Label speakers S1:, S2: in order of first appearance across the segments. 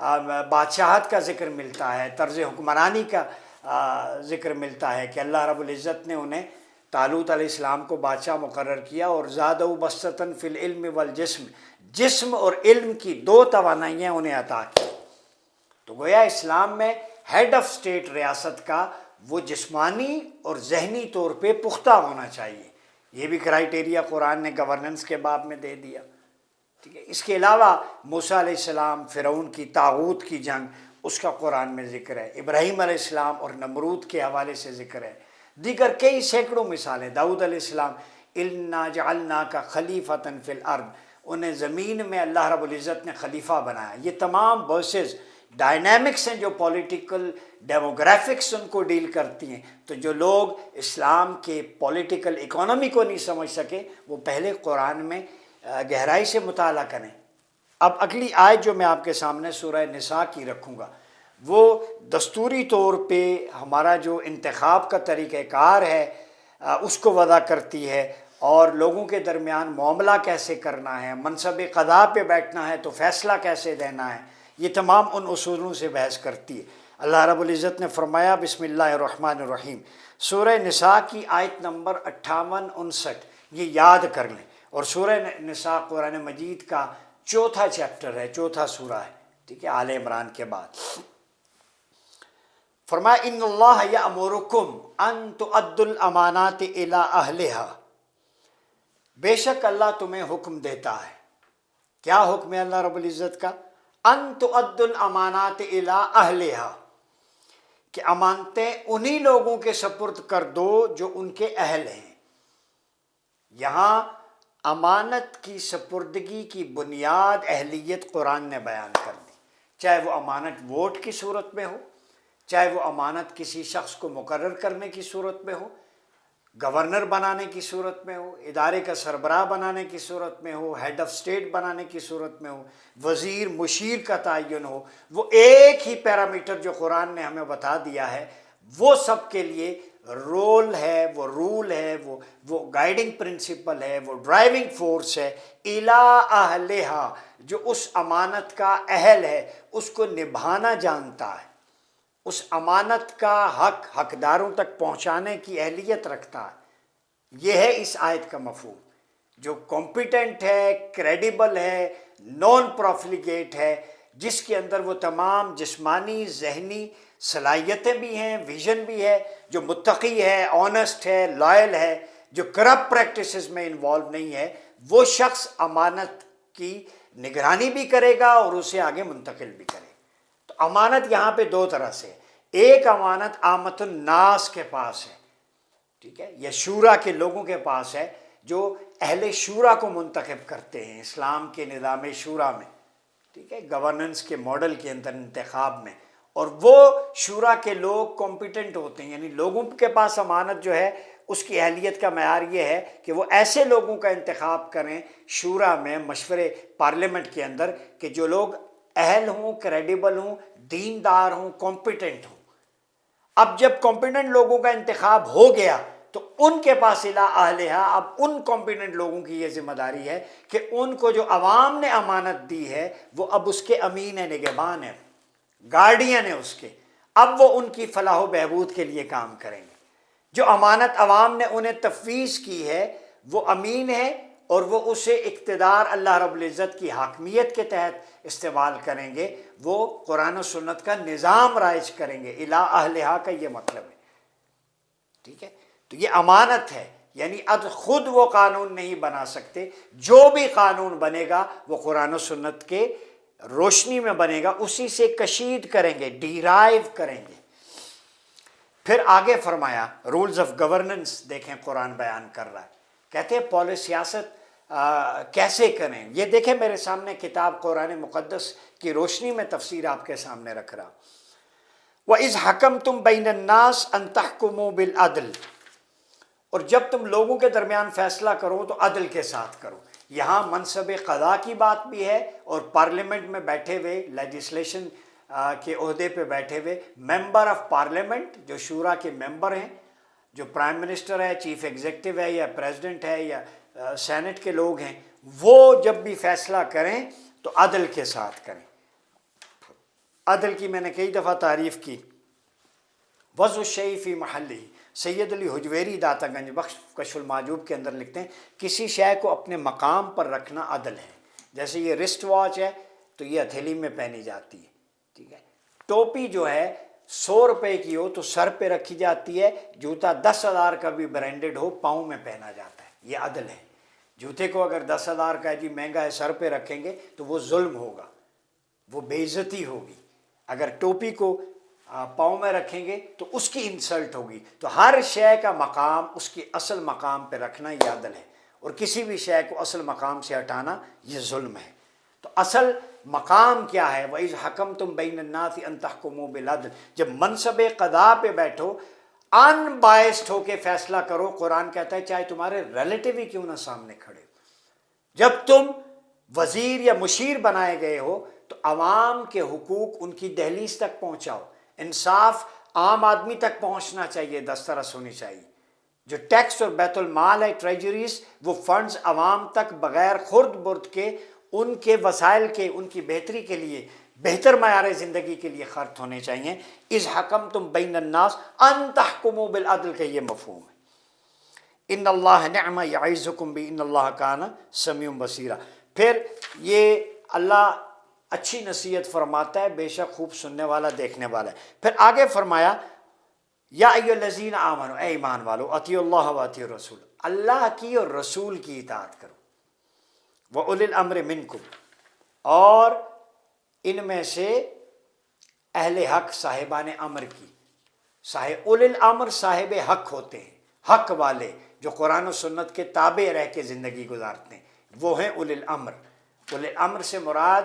S1: بادشاہت کا ذکر ملتا ہے، طرز حکمرانی کا ذکر ملتا ہے کہ اللہ رب العزت نے انہیں طالوت علیہ السلام کو بادشاہ مقرر کیا اور زادہ بسطۃ فی العلم والجسم، جسم اور علم کی 2 توانائیاں انہیں عطا کی۔ تو گویا اسلام میں ہیڈ آف اسٹیٹ ریاست کا وہ جسمانی اور ذہنی طور پہ پختہ ہونا چاہیے، یہ بھی کرائیٹیریا قرآن نے گورننس کے باب میں دے دیا، ٹھیک ہے۔ اس کے علاوہ موسیٰ علیہ السلام فرعون کی طاغوت کی جنگ، اس کا قرآن میں ذکر ہے، ابراہیم علیہ السلام اور نمرود کے حوالے سے ذکر ہے، دیگر کئی سینکڑوں مثالیں، داؤد علیہ السلام اِنَّا جَعَلْنَاكَ خَلِيفَةً فِي الْأَرْضِ، انہیں زمین میں اللہ رب العزت نے خلیفہ بنایا۔ یہ تمام ورسز ڈائنامکس ہیں جو پولیٹیکل ڈیموگرافکس ان کو ڈیل کرتی ہیں۔ تو جو لوگ اسلام کے پولیٹیکل اکانومی کو نہیں سمجھ سکے وہ پہلے قرآن میں گہرائی سے مطالعہ کریں۔ اب اگلی آیت جو میں آپ کے سامنے سورہ نساء کی رکھوں گا، وہ دستوری طور پہ ہمارا جو انتخاب کا طریقہ کار ہے اس کو وضع کرتی ہے، اور لوگوں کے درمیان معاملہ کیسے کرنا ہے، منصب قضا پہ بیٹھنا ہے تو فیصلہ کیسے دینا ہے، یہ تمام ان اصولوں سے بحث کرتی ہے۔ اللہ رب العزت نے فرمایا بسم اللہ الرحمن الرحیم، سورہ نساء کی آیت نمبر 58-59، یہ یاد کر لیں۔ اور سورہ نساء قرآن مجید کا 4تھا چیپٹر ہے، 4تھا سورہ ہے، ٹھیک ہے، آل عمران کے بعد۔ فرمایا ان اللہ یأمرکم ان تؤدوا الامانات الی اہلہا، بے شک اللہ تمہیں حکم دیتا ہے۔ کیا حکم ہے اللہ رب العزت کا؟ ان تؤدوا الامانات الی اہلہا، کہ امانتیں انہی لوگوں کے سپرد کر دو جو ان کے اہل ہیں۔ یہاں امانت کی سپردگی کی بنیاد اہلیت قرآن نے بیان کر دی، چاہے وہ امانت ووٹ کی صورت میں ہو، چاہے وہ امانت کسی شخص کو مقرر کرنے کی صورت میں ہو، گورنر بنانے کی صورت میں ہو، ادارے کا سربراہ بنانے کی صورت میں ہو، ہیڈ آف اسٹیٹ بنانے کی صورت میں ہو، وزیر مشیر کا تعین ہو، وہ ایک ہی پیرامیٹر جو قرآن نے ہمیں بتا دیا ہے، وہ سب کے لیے رول ہے، وہ رول ہے، وہ گائیڈنگ پرنسپل ہے، وہ ڈرائیونگ فورس ہے۔ الا اہلہا، جو اس امانت کا اہل ہے اس کو نبھانا جانتا ہے، اس امانت کا حق حقداروں تک پہنچانے کی اہلیت رکھتا ہے، یہ ہے اس آیت کا مفہوم۔ جو کمپیٹنٹ ہے، کریڈیبل ہے، نان پروفلیگیٹ ہے، جس کے اندر وہ تمام جسمانی ذہنی صلاحیتیں بھی ہیں، ویژن بھی ہے، جو متقی ہے، آنسٹ ہے، لائل ہے، جو کرپٹ پریکٹسز میں انوالو نہیں ہے، وہ شخص امانت کی نگرانی بھی کرے گا اور اسے آگے منتقل بھی کرے گا۔ تو امانت یہاں پہ 2 طرح سے، ایک امانت عامت الناس کے پاس ہے، ٹھیک ہے، یا شورا کے لوگوں کے پاس ہے، جو اہل شورا کو منتخب کرتے ہیں اسلام کے نظام شورا میں، ٹھیک ہے، گورننس کے ماڈل کے اندر انتخاب میں، اور وہ شورا کے لوگ کمپیٹنٹ ہوتے ہیں، یعنی لوگوں کے پاس امانت جو ہے اس کی اہلیت کا معیار یہ ہے کہ وہ ایسے لوگوں کا انتخاب کریں شورا میں، مشورے پارلیمنٹ کے اندر، کہ جو لوگ اہل ہوں، کریڈیبل ہوں، دیندار ہوں، کمپیٹنٹ ہوں۔ اب جب کمپیٹنٹ لوگوں کا انتخاب ہو گیا تو ان کے پاس الی اہلہا، اب ان کمپیٹنٹ لوگوں کی یہ ذمہ داری ہے کہ ان کو جو عوام نے امانت دی ہے وہ اب اس کے امین ہے، نگہبان ہے، گارڈین ہے اس کے، اب وہ ان کی فلاح و بہبود کے لیے کام کریں گے۔ جو امانت عوام نے انہیں تفویض کی ہے وہ امین ہے، اور وہ اسے اقتدار اللہ رب العزت کی حاکمیت کے تحت استعمال کریں گے، وہ قرآن و سنت کا نظام رائج کریں گے۔ الی اہلہا کا یہ مطلب ہے، ٹھیک ہے۔ تو یہ امانت ہے، یعنی اب خود وہ قانون نہیں بنا سکتے، جو بھی قانون بنے گا وہ قرآن و سنت کے روشنی میں بنے گا، اسی سے کشید کریں گے، ڈیرائیو کریں گے۔ پھر آگے فرمایا رولز آف گورننس، دیکھیں قرآن بیان کر رہا ہے، کہتے ہیں پالیسی سیاست کیسے کریں۔ یہ دیکھیں میرے سامنے کتاب قرآن مقدس کی روشنی میں تفسیر آپ کے سامنے رکھ رہا۔ وَإِذْ حَكَمْتُمْ بَيْنَ النَّاسِ أَن تَحْكُمُوا بِالْعَدْلِ، اور جب تم لوگوں کے درمیان فیصلہ کرو تو عدل کے ساتھ کرو۔ یہاں منصب قضا کی بات بھی ہے، اور پارلیمنٹ میں بیٹھے ہوئے، لیجسلیشن کے عہدے پہ بیٹھے ہوئے ممبر آف پارلیمنٹ، جو شورا کے ممبر ہیں، جو پرائم منسٹر ہے، چیف ایگزیکٹو ہے، یا پریزیڈنٹ ہے، یا سینٹ کے لوگ ہیں، وہ جب بھی فیصلہ کریں تو عدل کے ساتھ کریں۔ عدل کی میں نے کئی دفعہ تعریف کی. وضع الشیء فی محلہ، سید علی حجویری داتا گنج بخش کشف المحجوب کے اندر لکھتے ہیں کسی شے کو اپنے مقام پر رکھنا عدل ہے. جیسے یہ رسٹ واچ ہے تو یہ ہتھیلی میں پہنی جاتی ہے، ٹھیک ہے. ٹوپی جو ہے 100 روپے کی ہو تو سر پہ رکھی جاتی ہے، جوتا 10,000 کا بھی برانڈڈ ہو پاؤں میں پہنا جاتا ہے، یہ عدل ہے. جوتے کو اگر 10,000 کا جی مہنگا ہے سر پہ رکھیں گے تو وہ ظلم ہوگا، وہ بے عزتی ہوگی. اگر ٹوپی کو پاؤں میں رکھیں گے تو اس کی انسلٹ ہوگی. تو ہر شے کا مقام اس کی اصل مقام پہ رکھنا یہ عدل ہے، اور کسی بھی شے کو اصل مقام سے ہٹانا یہ ظلم ہے. تو اصل مقام کیا ہے؟ وَإِذْ حَكَمْتُمْ بَيْنَ النَّاسِ أَن تَحْكُمُوا بِالْعَدْلِ، جب منصب قضاء پہ بیٹھو ان بائسڈ ہو کے فیصلہ کرو. قرآن کہتا ہے چاہے تمہارے ریلیٹیو ہی کیوں نہ سامنے کھڑے ہو. جب تم وزیر یا مشیر بنائے گئے ہو تو عوام کے حقوق ان کی دہلیز تک پہنچاؤ. انصاف عام آدمی تک پہنچنا چاہیے، دسترس ہونی چاہیے. جو ٹیکس اور بیت المال ہے ٹریجریز، وہ فنڈز عوام تک بغیر خرد برد کے ان کے وسائل کے، ان کی بہتری کے لیے، بہتر معیار زندگی کے لیے خرچ ہونے چاہیے. اذ حکمتم بین الناس ان تحکموا بالعدل کا یہ مفہوم ہے. ان اللہ نعم یعظکم بہ ان اللہ کان سمیع بصیرا. پھر یہ اللہ اچھی نصیحت فرماتا ہے، بے شک خوب سننے والا دیکھنے والا ہے. پھر آگے فرمایا یا ایھا الذین آمنوا، اے ایمان والو، اطیعوا اللہ و اطیعوا الرسول، اللہ کی اور رسول کی اطاعت کرو. وَأُولِي الْأَمْرِ مِنْکُمْ، اور ان میں سے اہل حق صاحبان امر کی. اولی الامر صاحب حق ہوتے ہیں، حق والے جو قرآن و سنت کے تابع رہ کے زندگی گزارتے ہیں، وہ ہیں اولی الامر. اولی الامر سے مراد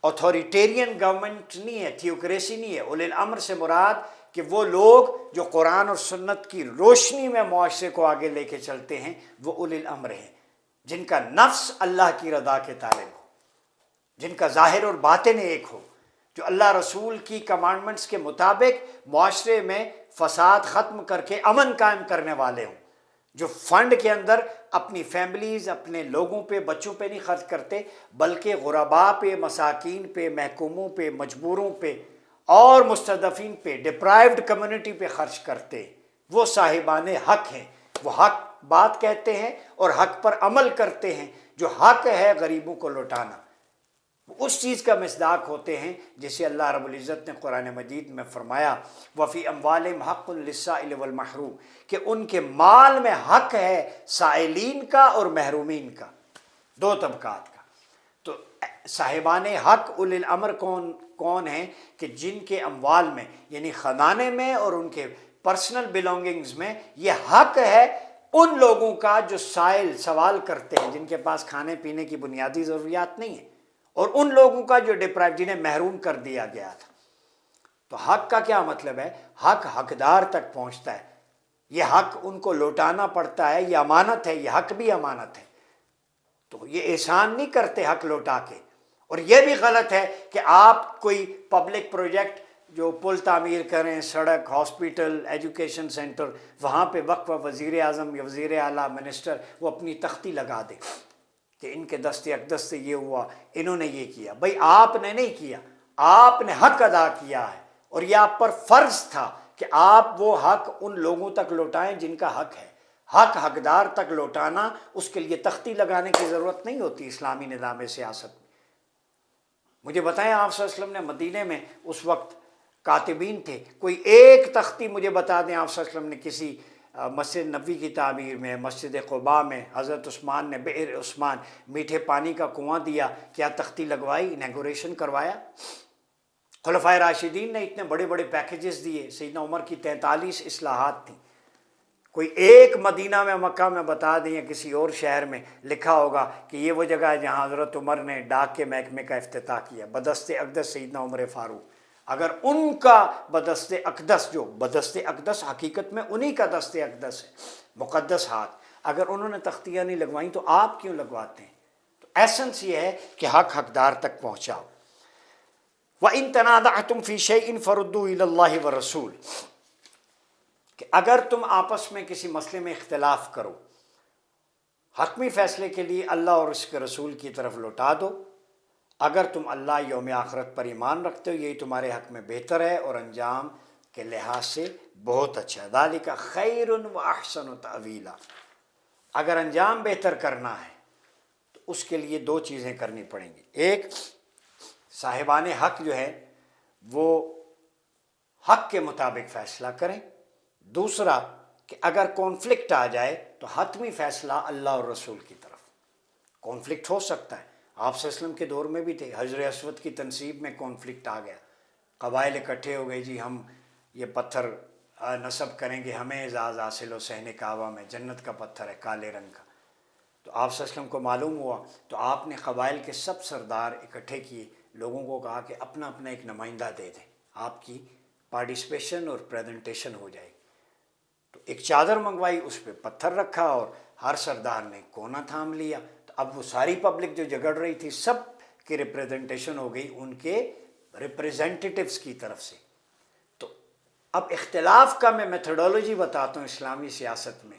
S1: اتھارٹیرین گورنمنٹ نہیں ہے، تھیوکریسی نہیں ہے. اولی الامر سے مراد کہ وہ لوگ جو قرآن اور سنت کی روشنی میں معاشرے کو آگے لے کے چلتے ہیں، وہ اولی الامر ہیں. جن کا نفس اللہ کی رضا کے طالب ہو، جن کا ظاہر اور باطن ایک ہو، جو اللہ رسول کی کمانڈمنٹس کے مطابق معاشرے میں فساد ختم کر کے امن قائم کرنے والے ہوں، جو فنڈ کے اندر اپنی فیملیز، اپنے لوگوں پہ، بچوں پہ نہیں خرچ کرتے بلکہ غرباء پہ، مساکین پہ، محکوموں پہ، مجبوروں پہ اور مستضعفین پہ، ڈپرائیوڈ کمیونٹی پہ خرچ کرتے. وہ صاحبان حق ہیں. وہ حق بات کہتے ہیں اور حق پر عمل کرتے ہیں. جو حق ہے غریبوں کو لوٹانا، اس چیز کا مصداق ہوتے ہیں جسے اللہ رب العزت نے قرآن مجید میں فرمایا وَفِي أَمْوَالِهِمْ حَقٌّ لِلسَّائِلِ وَالْمَحْرُومِ، کہ ان کے مال میں حق ہے سائلین کا اور محرومین کا، دو طبقات کا. تو صاحبان حق اولی الامر کون ہیں؟ کہ جن کے اموال میں، یعنی خزانے میں اور ان کے پرسنل بلونگنگز میں یہ حق ہے ان لوگوں کا جو سوال کرتے ہیں، جن کے پاس کھانے پینے کی بنیادی ضروریات نہیں ہیں، اور ان لوگوں کا جو ڈپرائیو، جنہیں محروم کر دیا گیا تھا. تو حق کا کیا مطلب ہے؟ حق حقدار تک پہنچتا ہے. یہ حق ان کو لوٹانا پڑتا ہے، یہ امانت ہے، یہ حق بھی امانت ہے. تو یہ احسان نہیں کرتے حق لوٹا کے. اور یہ بھی غلط ہے کہ آپ کوئی پبلک پروجیکٹ جو پل تعمیر کریں، سڑک، ہاسپیٹل، ایجوکیشن سینٹر، وہاں پہ وقف وزیر اعظم یا وزیر اعلیٰ، منسٹر، وہ اپنی تختی لگا دے کہ ان کے دست اقدس سے یہ ہوا، انہوں نے یہ کیا. بھائی آپ نے نہیں کیا، آپ نے حق ادا کیا ہے، اور یہ آپ پر فرض تھا کہ آپ وہ حق ان لوگوں تک لوٹائیں جن کا حق ہے. حق حقدار تک لوٹانا، اس کے لیے تختی لگانے کی ضرورت نہیں ہوتی اسلامی نظام سیاست میں. مجھے بتائیں آپ صلی اللہ علیہ وسلم نے مدینے میں اس وقت کاتبین تھے، کوئی ایک تختی مجھے بتا دیں آپ صلی اللہ علیہ وسلم نے کسی مسجد نبوی کی تعمیر میں، مسجد قباء میں حضرت عثمان نے بئر عثمان، میٹھے پانی کا کنواں دیا، کیا تختی لگوائی، انیگوریشن کروایا؟ خلفائے راشدین نے اتنے بڑے بڑے پیکیجز دیے، سیدنا عمر کی 43 اصلاحات تھیں. کوئی ایک مدینہ میں، مکہ میں بتا دیں یا کسی اور شہر میں لکھا ہوگا کہ یہ وہ جگہ ہے جہاں حضرت عمر نے ڈاک کے محکمے کا افتتاح کیا، بدست اقدس سیدنا عمر فاروق. اگر ان کا بدست اقدس، جو بدست اقدس حقیقت میں انہی کا دست اقدس ہے، مقدس ہاتھ، اگر انہوں نے تختیاں نہیں لگوائیں تو آپ کیوں لگواتے ہیں؟ تو ایسنس یہ ہے کہ حق حقدار تک پہنچاؤ. وَإِن تَنَازَعْتُمْ فِي شَيْءٍ فَرُدُّوهُ إِلَى اللَّهِ وَالرَّسُولِ، کہ اگر تم آپس میں کسی مسئلے میں اختلاف کرو، حتمی فیصلے کے لیے اللہ اور اس کے رسول کی طرف لوٹا دو. اگر تم اللہ یوم آخرت پر ایمان رکھتے ہو یہی تمہارے حق میں بہتر ہے اور انجام کے لحاظ سے بہت اچھا ہے۔ ذالک خیر و احسن تأویلا، اگر انجام بہتر کرنا ہے تو اس کے لیے دو چیزیں کرنی پڑیں گی۔ ایک، صاحبان حق جو ہے وہ حق کے مطابق فیصلہ کریں۔ دوسرا کہ اگر کانفلکٹ آ جائے تو حتمی فیصلہ اللہ اور رسول کی طرف۔ کانفلکٹ ہو سکتا ہے، آپ صلی اللہ علیہ وسلم کے دور میں بھی تھے، حجر اسود کی تنصیب میں کانفلکٹ آ گیا، قبائل اکٹھے ہو گئے، جی ہم یہ پتھر نصب کریں گے، ہمیں اعزاز حاصل ہو صحن کعبہ میں، جنت کا پتھر ہے کالے رنگ کا۔ تو آپ صلی اللہ علیہ وسلم کو معلوم ہوا تو آپ نے قبائل کے سب سردار اکٹھے کیے، لوگوں کو کہا کہ اپنا اپنا ایک نمائندہ دے دیں، آپ کی پارٹیسپیشن اور پریزنٹیشن ہو جائے گی۔ تو ایک چادر منگوائی، اس پہ پتھر رکھا اور ہر سردار نے کونا تھام لیا، تو اب وہ ساری پبلک جو جگڑ رہی تھی سب کی ریپریزنٹیشن ہو گئی ان کے ریپریزنٹیٹیوز کی طرف سے۔ تو اب اختلاف کا میں میتھڈولوجی بتاتا ہوں، اسلامی سیاست میں،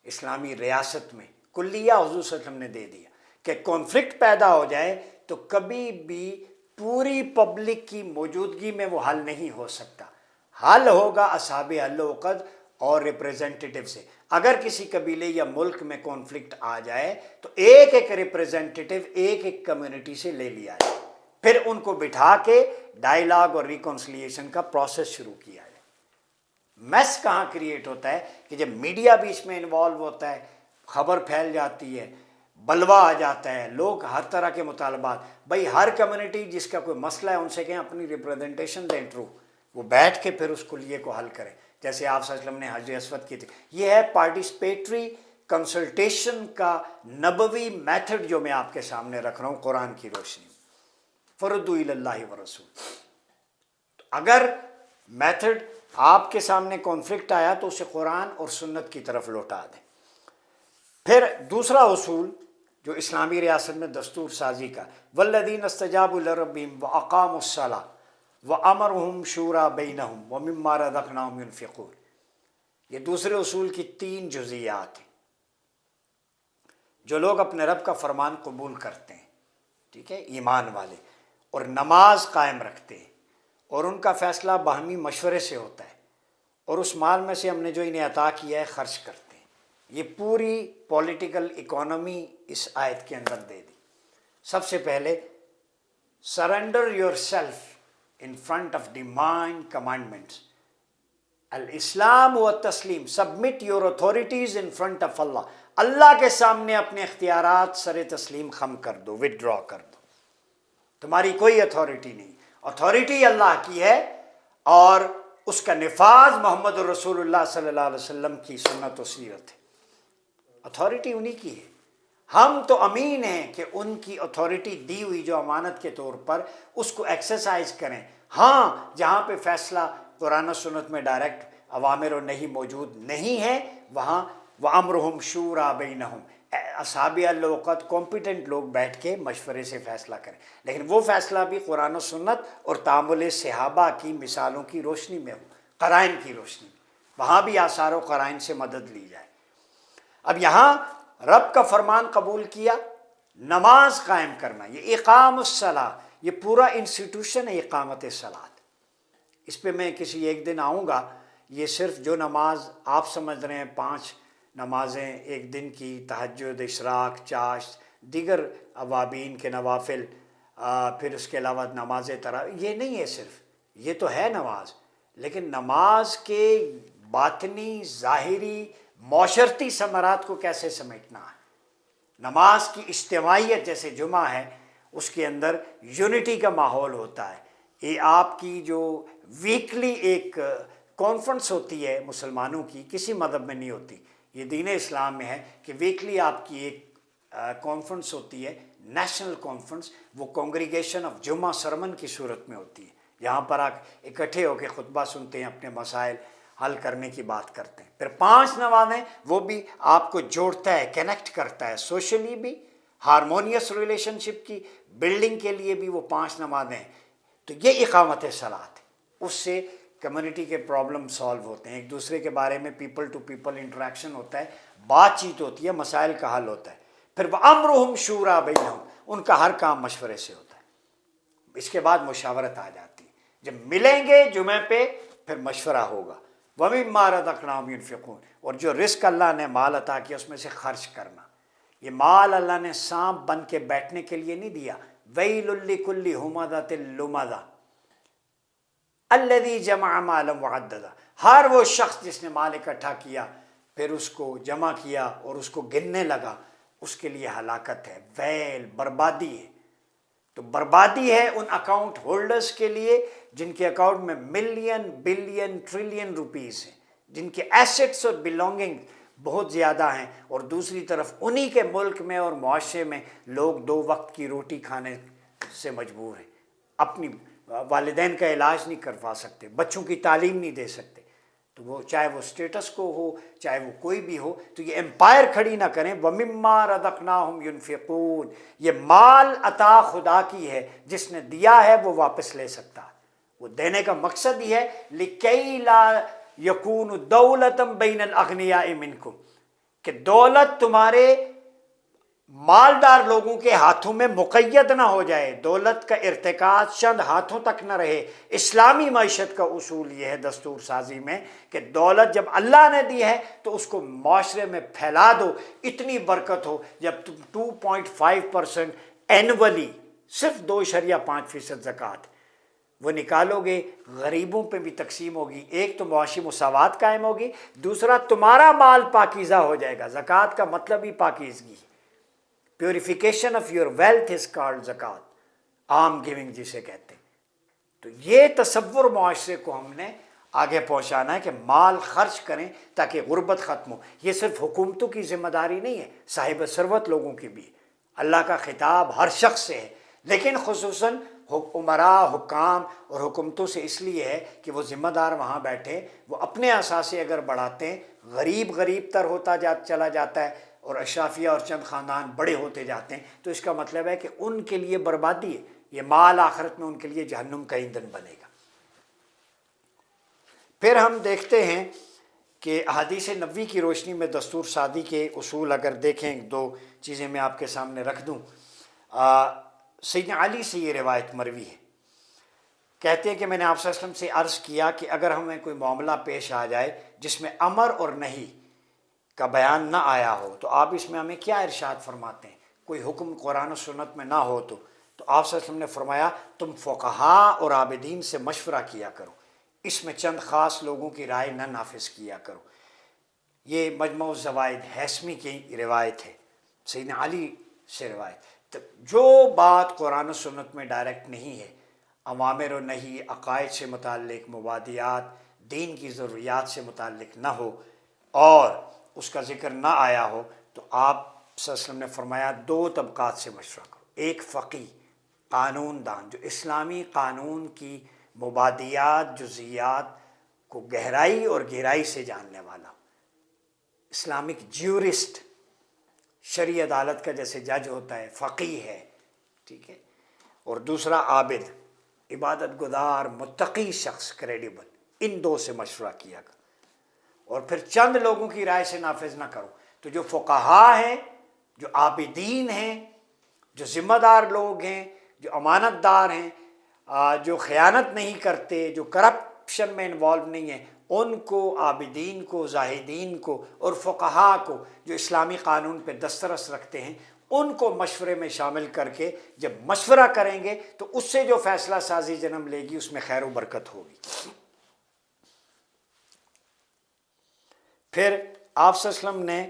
S1: اسلامی ریاست میں کلیہ حضور صلی اللہ علیہ وسلم نے دے دیا کہ کانفلکٹ پیدا ہو جائے تو کبھی بھی پوری پبلک کی موجودگی میں وہ حل نہیں ہو سکتا، حل ہوگا اصحاب حل و عقد اور ریپریزنٹیٹیو سے۔ اگر کسی قبیلے یا ملک میں کانفلکٹ آ جائے تو ایک ایک ریپریزنٹیٹیو ایک ایک کمیونٹی سے لے لیا جائے، پھر ان کو بٹھا کے ڈائیلاگ اور ریکنسلیشن کا پروسیس شروع کیا جائے۔ میس کہاں کریٹ ہوتا ہے کہ جب میڈیا بھی اس میں انوالو ہوتا ہے، خبر پھیل جاتی ہے، بلوا آ جاتا ہے، لوگ ہر طرح کے مطالبات، بھائی ہر کمیونٹی جس کا کوئی مسئلہ ہے ان سے کہیں اپنی ریپریزنٹیشن دیں تھرو، وہ بیٹھ کے پھر اس کلیے کو حل کریں، جیسے آپ صلی اللہ علیہ وسلم نے حج اسود کی تھی۔ یہ ہے پارٹیسپیٹری کنسلٹیشن کا نبوی میتھڈ جو میں آپ کے سامنے رکھ رہا ہوں قرآن کی روشنی میں۔ فردوا الی اللہ ورسول، اگر میتھڈ آپ کے سامنے کانفلکٹ آیا تو اسے قرآن اور سنت کی طرف لوٹا دیں۔ پھر دوسرا اصول جو اسلامی ریاست میں دستور سازی کا، والذین استجابوا لربہم واقاموا الصلاۃ وامرهم شورى بینہم ومما رزقناہم ينفقون، یہ دوسرے اصول کی 3 جزیات ہیں۔ جو لوگ اپنے رب کا فرمان قبول کرتے ہیں، ٹھیک ہے، ایمان والے، اور نماز قائم رکھتے ہیں، اور ان کا فیصلہ باہمی مشورے سے ہوتا ہے، اور اس مال میں سے ہم نے جو انہیں عطا کیا ہے خرچ کرتے ہیں، یہ پوری پولیٹیکل اکانومی اس آیت کے اندر دے دی۔ سب سے پہلے surrender yourself in front of divine commandments, الاسلام و تسلیم، submit your authorities in front of Allah, Allah کے سامنے اپنے اختیارات سر تسلیم خم کر دو، وڈرا کر دو، تمہاری کوئی اتھارٹی نہیں، اتھارٹی اللہ کی ہے، اور اس کا نفاذ محمد رسول اللہ صلی اللہ علیہ وسلم کی سنت و سیرت ہے، اتھارٹی انہی کی ہے۔ ہم تو امین ہیں کہ ان کی اتھارٹی دی ہوئی جو امانت کے طور پر اس کو ایکسرسائز کریں۔ ہاں جہاں پہ فیصلہ قرآن و سنت میں ڈائریکٹ اوامر و نہی موجود نہیں ہے وہاں وَأَمْرُهُمْ شُورَى بَيْنَهُمْ، اصحاب العقد کمپیٹنٹ لوگ بیٹھ کے مشورے سے فیصلہ کریں، لیکن وہ فیصلہ بھی قرآن و سنت اور تعامل صحابہ کی مثالوں کی روشنی میں ہو، قرائن کی روشنی میں، وہاں بھی آثار و قرائن سے مدد لی جائے۔ اب یہاں رب کا فرمان قبول کیا، نماز قائم کرنا، یہ اقام الصلاۃ، یہ پورا انسٹیٹیوشن ہے اقامت صلاۃ۔ اس پہ میں کسی ایک دن آؤں گا، یہ صرف جو نماز آپ سمجھ رہے ہیں 5 نمازیں ایک دن کی، تہجد، اشراق، چاشت، دیگر اوابین کے نوافل، پھر اس کے علاوہ نماز تراویح، یہ نہیں ہے صرف، یہ تو ہے نماز، لیکن نماز کے باطنی، ظاہری، معاشرتی ثمرات کو کیسے سمیٹنا ہے۔ نماز کی اجتماعیت جیسے جمعہ ہے، اس کے اندر یونٹی کا ماحول ہوتا ہے، یہ آپ کی جو ویکلی ایک کانفرنس ہوتی ہے مسلمانوں کی، کسی مذہب میں نہیں ہوتی، یہ دین اسلام میں ہے کہ ویکلی آپ کی ایک کانفرنس ہوتی ہے، نیشنل کانفرنس، وہ کانگریگیشن آف جمعہ سرمن کی صورت میں ہوتی ہے، یہاں پر آپ اکٹھے ہو کے خطبہ سنتے ہیں، اپنے مسائل حل کرنے کی بات کرتے ہیں۔ پھر 5 نمازیں، وہ بھی آپ کو جوڑتا ہے، کنیکٹ کرتا ہے، سوشلی بھی، ہارمونیس ریلیشن شپ کی بلڈنگ کے لیے بھی وہ 5 نمازیں ہیں۔ تو یہ اقامت صلاۃ ہے، اس سے کمیونٹی کے پرابلم سالو ہوتے ہیں، ایک دوسرے کے بارے میں پیپل ٹو پیپل انٹریکشن ہوتا ہے، بات چیت ہوتی ہے، مسائل کا حل ہوتا ہے۔ پھر وَأَمْرُهُمْ شُورَى بَيْنَهُمْ، ان کا ہر کام مشورے سے ہوتا ہے۔ اس کے بعد مشاورت آ جاتی ہے، جب ملیں گے جمعے پہ پھر مشورہ ہوگا۔ وَمِمَّا رَزَقْنَاهُمْ يُنْفِقُونَ، اور جو رزق اللہ نے مال عطا کیا اس میں سے خرچ کرنا۔ یہ مال اللہ نے سانپ بن کے بیٹھنے کے لیے نہیں دیا۔ وَيْلٌ لِّكُلِّ هُمَزَةٍ لُمَزَةٍ الَّذِي جَمَعَ مَالًا وَعَدَّدَهُ، ہر وہ شخص جس نے مال اکٹھا کیا پھر اس کو جمع کیا اور اس کو گننے لگا، اس کے لیے ہلاکت ہے، ویل، بربادی ہے۔ تو بربادی ہے ان اکاؤنٹ ہولڈرز کے لیے جن کے اکاؤنٹ میں ملین بلین ٹریلین روپیز ہیں، جن کے ایسٹس اور بلونگنگ بہت زیادہ ہیں، اور دوسری طرف انہی کے ملک میں اور معاشرے میں لوگ 2 وقت کی روٹی کھانے سے مجبور ہیں، اپنی والدین کا علاج نہیں کروا سکتے، بچوں کی تعلیم نہیں دے سکتے، تو وہ چاہے وہ اسٹیٹس کو ہو چاہے وہ کوئی بھی ہو، تو یہ امپائر کھڑی نہ کریں۔ وَمِمَّا رَزَقْنَاهُمْ يُنْفِقُونَ، یہ مال عطا خدا کی ہے، جس نے دیا ہے وہ واپس لے سکتا ہے، وہ دینے کا مقصد ہی ہے لِكَيْ لَا يَكُونُ دَوْلَةً بَيْنَ الْأَغْنِيَاءِ مِنْكُمْ، کہ دولت تمہارے مالدار لوگوں کے ہاتھوں میں مقید نہ ہو جائے، دولت کا ارتکاز چند ہاتھوں تک نہ رہے۔ اسلامی معیشت کا اصول یہ ہے دستور سازی میں کہ دولت جب اللہ نے دی ہے تو اس کو معاشرے میں پھیلا دو، اتنی برکت ہو۔ جب تم 2.5% اینولی، صرف 2.5% زکوٰۃ وہ نکالو گے، غریبوں پہ بھی تقسیم ہوگی، ایک تو معاشی مساوات قائم ہوگی، دوسرا تمہارا مال پاکیزہ ہو جائے گا۔ زکوٰۃ کا مطلب ہی پاکیزگی ہے۔ Purification of your wealth is called زکوٰۃ، عام گیونگ جسے کہتے ہیں۔ تو یہ تصور معاشرے کو ہم نے آگے پہنچانا ہے کہ مال خرچ کریں تاکہ غربت ختم ہو۔ یہ صرف حکومتوں کی ذمہ داری نہیں ہے، صاحب ثروت لوگوں کی بھی۔ اللہ کا خطاب ہر شخص سے ہے، لیکن خصوصاً عمراء، حکام اور حکومتوں سے اس لیے ہے کہ وہ ذمہ دار وہاں بیٹھے، وہ اپنے اثاثے اگر بڑھاتے ہیں، غریب تر ہوتا چلا جاتا ہے اور اشرافیہ اور چند خاندان بڑے ہوتے جاتے ہیں، تو اس کا مطلب ہے کہ ان کے لیے بربادی ہے، یہ مال آخرت میں ان کے لیے جہنم کا ایندھن بنے گا۔ پھر ہم دیکھتے ہیں کہ احادیث نبوی کی روشنی میں دستور سازی کے اصول اگر دیکھیں، 2 چیزیں میں آپ کے سامنے رکھ دوں۔ سیدنا علی سے یہ روایت مروی ہے، کہتے ہیں کہ میں نے آپ صلی اللہ علیہ وسلم سے عرض کیا کہ اگر ہمیں کوئی معاملہ پیش آ جائے جس میں امر اور نہیں کا بیان نہ آیا ہو تو آپ اس میں ہمیں کیا ارشاد فرماتے ہیں؟ کوئی حکم قرآن و سنت میں نہ ہو تو آپ صلی اللہ علیہ وسلم نے فرمایا تم فقہاء اور عابدین سے مشورہ کیا کرو، اس میں چند خاص لوگوں کی رائے نہ نافذ کیا کرو۔ یہ مجموع الزوائد ہیثمی کی روایت ہے، سیدنا علی سے روایت۔ جو بات قرآن و سنت میں ڈائریکٹ نہیں ہے، اوامر و نہی، عقائد سے متعلق، مبادیات، دین کی ضروریات سے متعلق نہ ہو اور اس کا ذکر نہ آیا ہو، تو آپ صلی اللہ علیہ وسلم نے فرمایا 2 طبقات سے مشورہ کرو۔ ایک فقی، قانون دان، جو اسلامی قانون کی مبادیات، جزیات کو گہرائی اور گہرائی سے جاننے والا، اسلامک جیورسٹ، شرعی عدالت کا جیسے جج ہوتا ہے، فقی ہے، ٹھیک ہے۔ اور دوسرا عابد، عبادت گزار، متقی شخص، کریڈیبل، ان 2 سے مشورہ کیا کرو، اور پھر چند لوگوں کی رائے سے نافذ نہ کرو۔ تو جو فقہاء ہیں، جو عابدین ہیں، جو ذمہ دار لوگ ہیں، جو امانت دار ہیں، جو خیانت نہیں کرتے، جو کرپشن میں انوالو نہیں ہیں، ان کو، عابدین کو، زاہدین کو اور فقہاء کو جو اسلامی قانون پہ دسترس رکھتے ہیں، ان کو مشورے میں شامل کر کے جب مشورہ کریں گے تو اس سے جو فیصلہ سازی جنم لے گی اس میں خیر و برکت ہوگی۔ پھر آپ صلی اللہ علیہ وسلم نے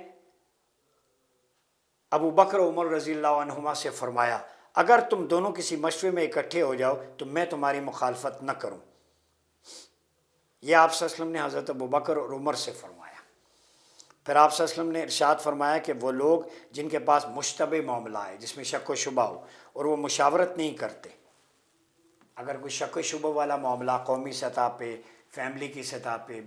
S1: ابو بکر و عمر رضی اللہ عنہما سے فرمایا اگر تم دونوں کسی مشورے میں اکٹھے ہو جاؤ تو میں تمہاری مخالفت نہ کروں۔ یہ آپ صلی اللہ علیہ وسلم نے حضرت ابو بکر اور عمر سے فرمایا۔ پھر آپ صلی اللہ علیہ وسلم نے ارشاد فرمایا کہ وہ لوگ جن کے پاس مشتبہ معاملہ ہے، جس میں شک و شبہ ہو، اور وہ مشاورت نہیں کرتے، اگر کوئی شک و شبہ والا معاملہ قومی سطح پہ، فیملی کی سطح پہ،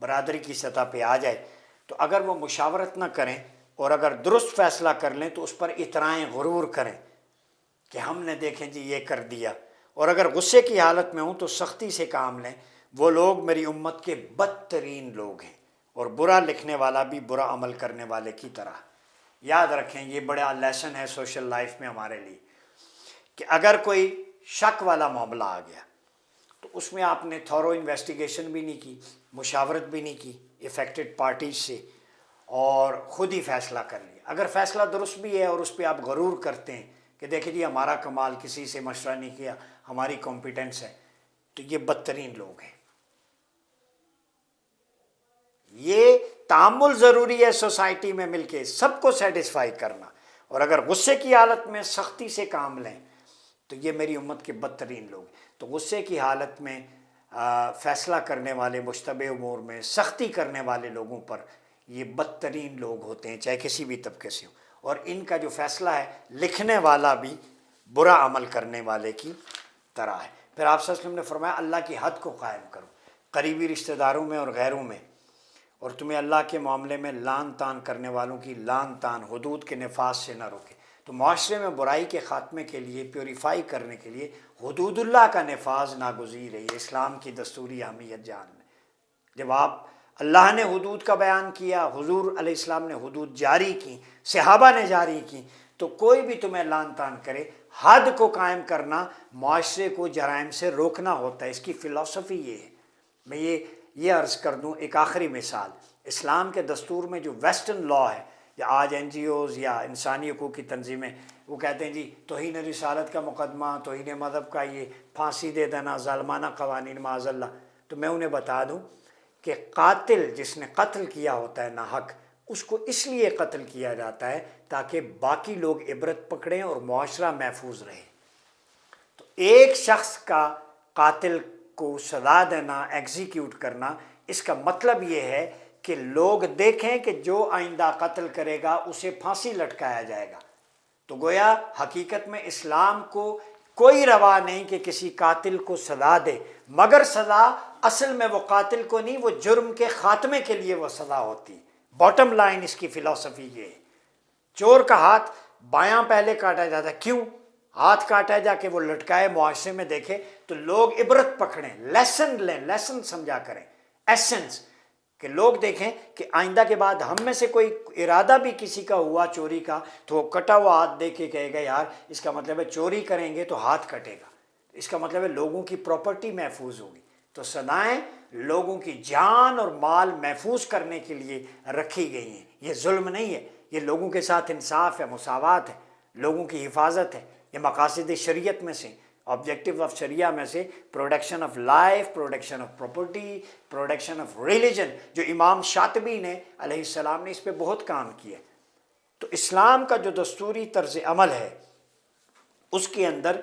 S1: برادری کی سطح پہ آ جائے تو اگر وہ مشاورت نہ کریں اور اگر درست فیصلہ کر لیں تو اس پر اطرائیں، غرور کریں کہ ہم نے دیکھیں جی یہ کر دیا، اور اگر غصے کی حالت میں ہوں تو سختی سے کام لیں، وہ لوگ میری امت کے بدترین لوگ ہیں، اور برا لکھنے والا بھی برا عمل کرنے والے کی طرح۔ یاد رکھیں یہ بڑا لیسن ہے سوشل لائف میں ہمارے لیے کہ اگر کوئی شک والا معاملہ آ گیا تو اس میں آپ نے تھورو انویسٹیگیشن بھی نہیں کی، مشاورت بھی نہیں کی افیکٹڈ پارٹیز سے، اور خود ہی فیصلہ کر لیا۔ اگر فیصلہ درست بھی ہے اور اس پہ آپ غرور کرتے ہیں کہ دیکھیں جی ہمارا کمال، کسی سے مشورہ نہیں کیا، ہماری کمپیٹنس ہے، تو یہ بدترین لوگ ہیں۔ یہ تعامل ضروری ہے سوسائٹی میں مل کے سب کو سیٹسفائی کرنا، اور اگر غصے کی حالت میں سختی سے کام لیں تو یہ میری امت کے بدترین لوگ ہیں۔ تو غصے کی حالت میں فیصلہ کرنے والے، مشتبہ امور میں سختی کرنے والے لوگوں پر یہ بدترین لوگ ہوتے ہیں، چاہے کسی بھی طبقے سے ہوں، اور ان کا جو فیصلہ ہے لکھنے والا بھی برا عمل کرنے والے کی طرح ہے۔ پھر آپ صلی اللہ علیہ وسلم نے فرمایا اللہ کی حد کو قائم کرو، قریبی رشتہ داروں میں اور غیروں میں، اور تمہیں اللہ کے معاملے میں لان تان کرنے والوں کی لان تان حدود کے نفاذ سے نہ روکے۔ تو معاشرے میں برائی کے خاتمے کے لیے، پیوریفائی کرنے کے لیے حدود اللہ کا نفاذ ناگزیر ہے۔ یہ اسلام کی دستوری اہمیت جان لیں۔ جب اللہ نے حدود کا بیان کیا، حضور علیہ السلام نے حدود جاری کی، صحابہ نے جاری کی، تو کوئی بھی تمہیں لان تان کرے، حد کو قائم کرنا معاشرے کو جرائم سے روکنا ہوتا ہے۔ اس کی فلسفی یہ ہے۔ میں یہ عرض کر دوں ایک آخری مثال، اسلام کے دستور میں جو ویسٹرن لا ہے، یا آج این جی اوز یا انسانی حقوق کی تنظیمیں وہ کہتے ہیں جی توہین رسالت کا مقدمہ، توہین مذہب کا، یہ پھانسی دے دینا، ظالمانہ قوانین معاذ اللہ، تو میں انہیں بتا دوں کہ قاتل جس نے قتل کیا ہوتا ہے ناحق، اس کو اس لیے قتل کیا جاتا ہے تاکہ باقی لوگ عبرت پکڑیں اور معاشرہ محفوظ رہے۔ تو ایک شخص کا قاتل کو سزا دینا، ایگزیکیوٹ کرنا، اس کا مطلب یہ ہے کہ لوگ دیکھیں کہ جو آئندہ قتل کرے گا اسے پھانسی لٹکایا جائے گا۔ تو گویا حقیقت میں اسلام کو کوئی روا نہیں کہ کسی قاتل کو سزا دے، مگر سزا اصل میں وہ قاتل کو نہیں، وہ جرم کے خاتمے کے لیے وہ سزا ہوتی۔ باٹم لائن اس کی فلسفی یہ ہے۔ چور کا ہاتھ بایاں پہلے کاٹا جاتا ہے، کیوں؟ ہاتھ کاٹا جا کے وہ لٹکائے، معاشرے میں دیکھے تو لوگ عبرت پکڑیں، لیسن لیں، لیسن سمجھا کریں، ایسنس، کہ لوگ دیکھیں کہ آئندہ کے بعد ہم میں سے کوئی ارادہ بھی کسی کا ہوا چوری کا تو وہ کٹا ہوا ہاتھ دیکھ کے کہے گا یار اس کا مطلب ہے چوری کریں گے تو ہاتھ کٹے گا، اس کا مطلب ہے لوگوں کی پراپرٹی محفوظ ہوگی۔ تو سزائیں لوگوں کی جان اور مال محفوظ کرنے کے لیے رکھی گئی ہیں، یہ ظلم نہیں ہے، یہ لوگوں کے ساتھ انصاف ہے، مساوات ہے، لوگوں کی حفاظت ہے۔ یہ مقاصد شریعت میں سے، آبجیکٹیو آف شریعہ میں سے production of life, production of property, production of religion, جو امام شاطبی نے علیہ السلام نے اس پہ بہت کام کیا۔ تو اسلام کا جو دستوری طرز عمل ہے اس کے اندر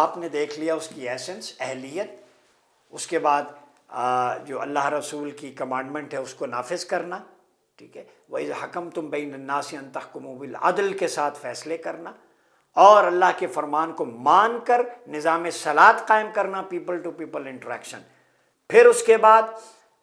S1: آپ نے دیکھ لیا اس کی ایسنس، اہلیت، اس کے بعد جو اللہ رسول کی کمانڈمنٹ ہے اس کو نافذ کرنا، ٹھیک ہے، وَإِذَا حَكَمْتُمْ بَيْنَ النَّاسِ أَن تَحْكُمُوا بِالْعَدْلِ کے ساتھ فیصلے کرنا، اور اللہ کے فرمان کو مان کر نظام صلاۃ قائم کرنا، پیپل ٹو پیپل انٹریکشن، پھر اس کے بعد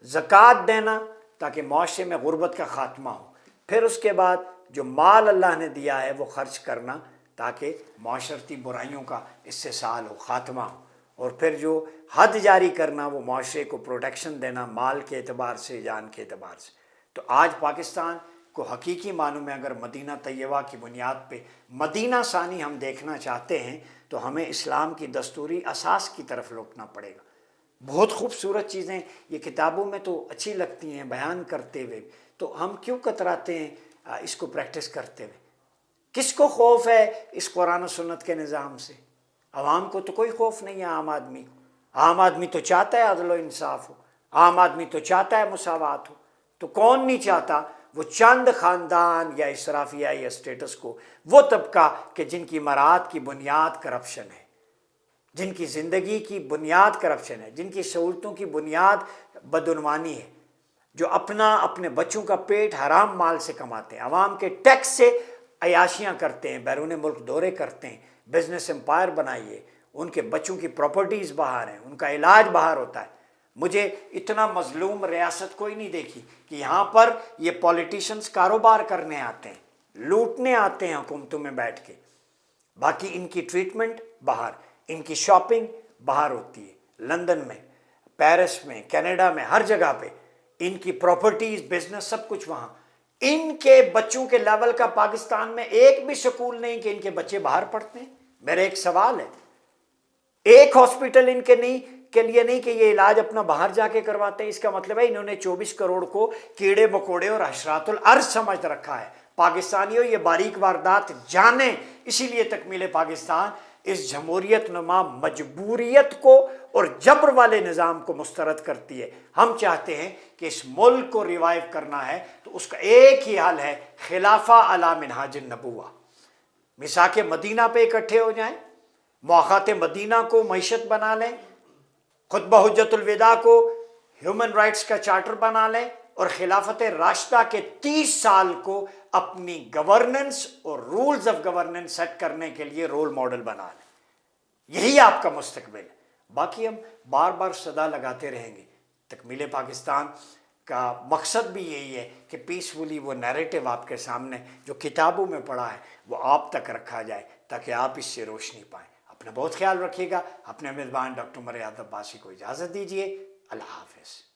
S1: زکوٰۃ دینا تاکہ معاشرے میں غربت کا خاتمہ ہو، پھر اس کے بعد جو مال اللہ نے دیا ہے وہ خرچ کرنا تاکہ معاشرتی برائیوں کا استحصال ہو، خاتمہ ہو، اور پھر جو حد جاری کرنا وہ معاشرے کو پروٹیکشن دینا مال کے اعتبار سے، جان کے اعتبار سے۔ تو آج پاکستان کو حقیقی معنوں میں اگر مدینہ طیبہ کی بنیاد پہ مدینہ ثانی ہم دیکھنا چاہتے ہیں تو ہمیں اسلام کی دستوری اساس کی طرف لوٹنا پڑے گا۔ بہت خوبصورت چیزیں یہ کتابوں میں تو اچھی لگتی ہیں بیان کرتے ہوئے، تو ہم کیوں کتراتے ہیں اس کو پریکٹس کرتے ہوئے؟ کس کو خوف ہے اس قرآن و سنت کے نظام سے؟ عوام کو تو کوئی خوف نہیں ہے، عام آدمی کو۔ عام آدمی تو چاہتا ہے عدل و انصاف ہو، عام آدمی تو چاہتا ہے مساوات ہو، تو کون نہیں چاہتا؟ وہ چند خاندان یا اشرافیہ یا اسٹیٹس کو، وہ طبقہ کہ جن کی مراعات کی بنیاد کرپشن ہے، جن کی زندگی کی بنیاد کرپشن ہے، جن کی سہولتوں کی بنیاد بدعنوانی ہے، جو اپنے بچوں کا پیٹ حرام مال سے کماتے ہیں، عوام کے ٹیکس سے عیاشیاں کرتے ہیں، بیرون ملک دورے کرتے ہیں، بزنس امپائر بنائیے، ان کے بچوں کی پراپرٹیز باہر ہیں، ان کا علاج باہر ہوتا ہے۔ مجھے اتنا مظلوم ریاست کوئی نہیں دیکھی کہ یہاں پر یہ پولیٹیشنز کاروبار کرنے آتے ہیں، لوٹنے آتے ہیں حکومتوں میں بیٹھ کے، باقی ان کی ٹریٹمنٹ باہر، ان کی شاپنگ باہر ہوتی ہے، لندن میں، پیرس میں، کینیڈا میں، ہر جگہ پہ ان کی پراپرٹیز، بزنس، سب کچھ وہاں۔ ان کے بچوں کے لیول کا پاکستان میں ایک بھی سکول نہیں کہ ان کے بچے باہر پڑھتے ہیں۔ میرا ایک سوال ہے، ایک ہاسپٹل ان کے نہیں کے لیے نہیں کہ یہ علاج اپنا باہر جا کے کرواتے ہیں، اس کا مطلب ہے انہوں نے 24 کروڑ کو کیڑے مکوڑے اور حشرات الارض سمجھ رکھا ہے۔ پاکستانیوں یہ باریک واردات جانیں، اسی لیے تکمیل پاکستان اس جمہوریت نما مجبوریت کو اور جبر والے نظام کو مسترد کرتی ہے۔ ہم چاہتے ہیں کہ اس ملک کو ریوائیو کرنا ہے تو اس کا ایک ہی حل ہے، خلافہ علی منہاج النبوہ۔ میثاق مدینہ پہ اکٹھے ہو جائیں، مواخات مدینہ کو معیشت بنا لیں، خطبہ حجت الوداع کو ہیومن رائٹس کا چارٹر بنا لیں، اور خلافت راشدہ کے 30 سال کو اپنی گورننس اور رولز آف گورننس سیٹ کرنے کے لیے رول ماڈل بنا لیں۔ یہی آپ کا مستقبل ہے۔ باقی ہم بار بار صدا لگاتے رہیں گے۔ تکمیل پاکستان کا مقصد بھی یہی ہے کہ پیسفلی وہ نیریٹو آپ کے سامنے جو کتابوں میں پڑھا ہے وہ آپ تک رکھا جائے تاکہ آپ اس سے روشنی پائیں۔ اپنا بہت خیال رکھیے گا۔ اپنے میزبان ڈاکٹر عمر یاد عباسی کو اجازت دیجیے۔ اللہ حافظ۔